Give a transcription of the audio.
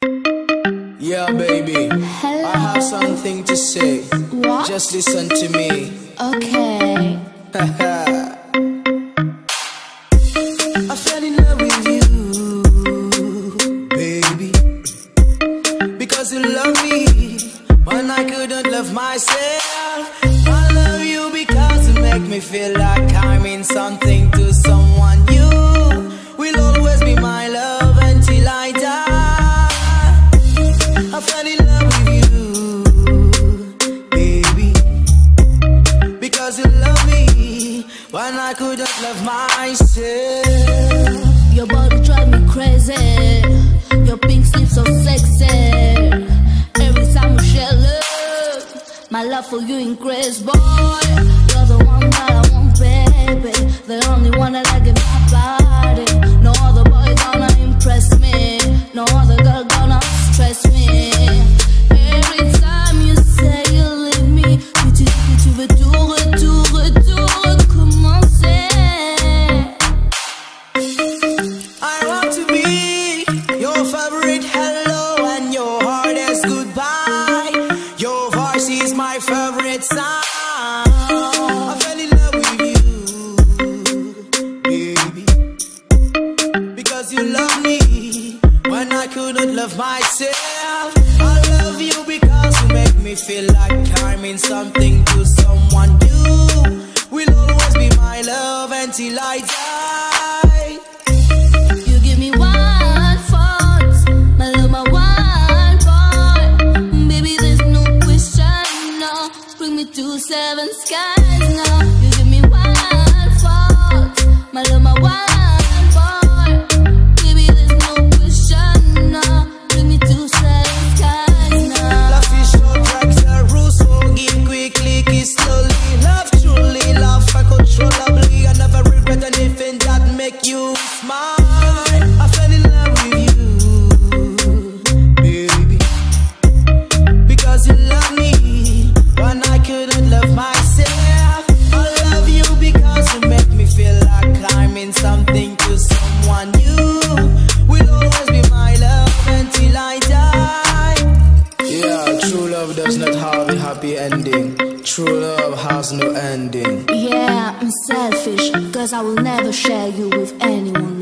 Yeah, baby. Hello. I have something to say. What? Just listen to me. Okay. I fell in love with you, baby, because you love me when I couldn't love myself. I love you because you make me feel like I mean something to someone. You will always be my love until I die. I fell in love with you, baby, because you love me when I couldn't love myself. Your body drive me crazy. Your pink sleep so sexy. Every time we share love, my love for you increase, boy. You're the one that I want, baby. The only one that I give my body. No other boy gonna impress me. No other girl gonna stress me. Every time you say you leave me, tu veux tout recommencer. I want to be your favorite hello and your hardest goodbye. Your voice is my favorite sound. I fell in love with you, baby, because you love me when I couldn't love myself. I love you because you make me feel like I mean something to someone. You will always be my love until I die. You give me one fault, my love, my one boy. Baby, there's no question, no. Bring me to seven skies, no. You give me one fault, my love, my one boy. Baby, there's no question, no. Bring me to seven skies, no. Love is short, breaks the rules, so give quickly, kiss slowly. Love truly, love uncontrollably. I never regret anything that make you smile. I fell in love with you, baby, because you love me when I couldn't love myself. I love you because you make me feel like I mean something to someone. You will always be my love until I die. Yeah, true love does not have a happy ending. True love has no ending. Yeah, I'm selfish, cause I will never share you with anyone.